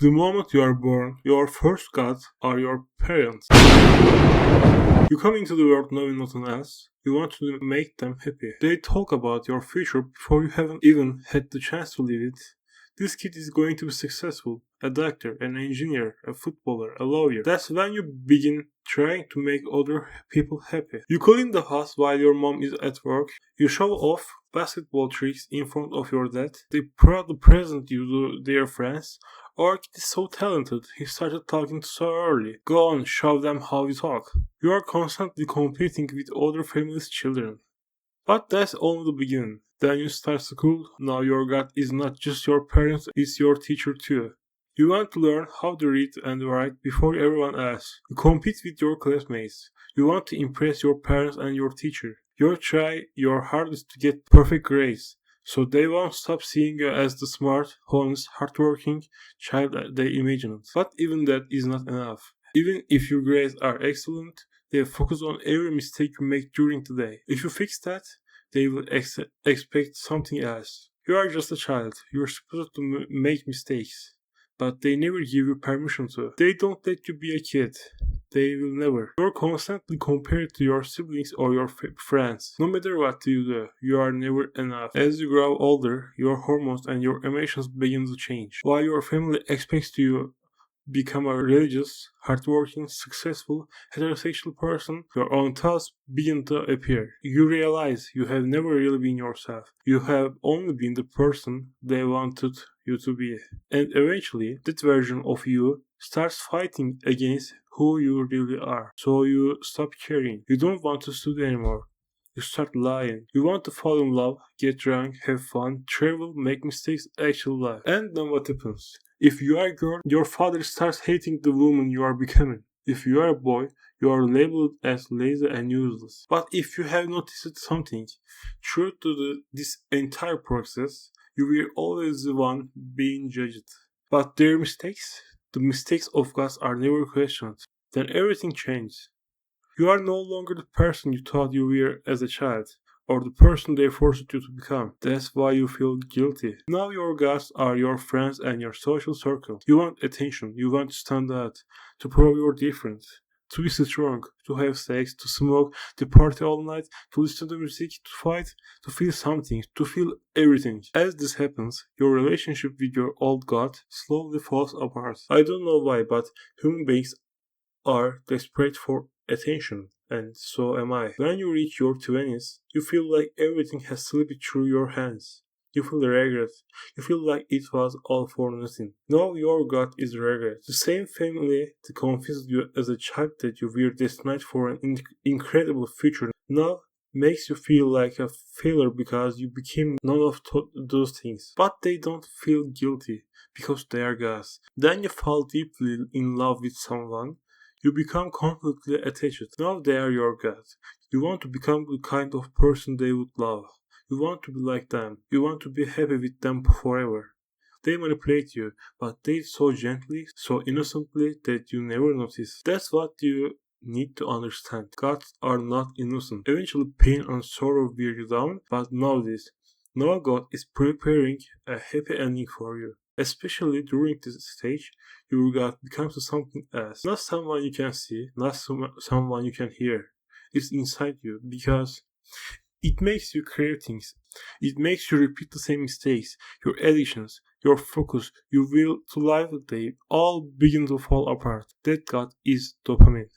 The moment you are born, your first gods are your parents. You come into the world knowing nothing else. You want to make them happy. They talk about your future before you haven't even had the chance to live it. This kid is going to be successful, a doctor, an engineer, a footballer, a lawyer. That's when you begin trying to make other people happy. You clean the house while your mom is at work. You show off basketball tricks in front of your dad. They proudly present you to their friends. Our kid is so talented, he started talking so early. Go on, show them how you talk. You are constantly competing with other families' children. But that's only the beginning. Then you start school. Now your God is not just your parents, it's your teacher too. You want to learn how to read and write before everyone else. You compete with your classmates. You want to impress your parents and your teacher. You try your hardest to get perfect grades, so they won't stop seeing you as the smart, honest, hardworking child they imagined. But even that is not enough. Even if your grades are excellent, they focus on every mistake you make during the day. If you fix that, they will expect something else. You are just a child. You are supposed to make mistakes. But they never give you permission to. They don't let you be a kid. They will never. You are constantly compared to your siblings or your friends. No matter what you do, you are never enough. As you grow older, your hormones and your emotions begin to change. While your family expects you become a religious, hardworking, successful, heterosexual person, your own thoughts begin to appear. You realize you have never really been yourself. You have only been the person they wanted you to be. And eventually, that version of you starts fighting against who you really are. So you stop caring. You don't want to study anymore. You start lying. You want to fall in love, get drunk, have fun, travel, make mistakes, actually lie. And then what happens? If you are a girl, your father starts hating the woman you are becoming. If you are a boy, you are labeled as lazy and useless. But if you have noticed something, true to this entire process, you were always the one being judged. But their mistakes, the mistakes of gods are never questioned. Then everything changes. You are no longer the person you thought you were as a child, or the person they forced you to become. That's why you feel guilty. Now your gods are your friends and your social circle. You want attention, you want to stand out, to prove you're different, to be strong, to have sex, to smoke, to party all night, to listen to music, to fight, to feel something, to feel everything. As this happens, your relationship with your old god slowly falls apart. I don't know why, but human beings are desperate for attention, and so am I. When you reach your 20s, you feel like everything has slipped through your hands. You feel regret. You feel like it was all for nothing. Now your God is regret. The same family that convinced you as a child that you were destined for an incredible future now makes you feel like a failure because you became none of those things. But they don't feel guilty because they are gods. Then you fall deeply in love with someone. You become completely attached. Now they are your God. You want to become the kind of person they would love. You want to be like them. You want to be happy with them forever. They manipulate you, but they so gently, so innocently that you never notice. That's what you need to understand. Gods are not innocent. Eventually pain and sorrow wear you down, but know this. No God is preparing a happy ending for you. Especially during this stage, your God becomes something else. Not someone you can see, not someone you can hear. It's inside you because it makes you create things. It makes you repeat the same mistakes. Your addictions, your focus, your will to live the day all begin to fall apart. That God is dopamine.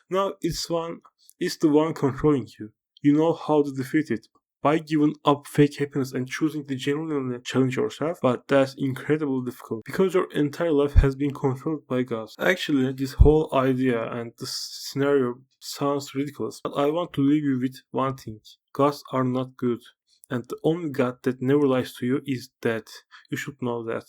Now it's the one controlling you. You know how to defeat it by giving up fake happiness and choosing to genuinely challenge yourself, but that's incredibly difficult because your entire life has been controlled by God. Actually, this whole idea and this scenario sounds ridiculous, but I want to leave you with one thing. Gods are not good, and the only God that never lies to you is dead. You should know that.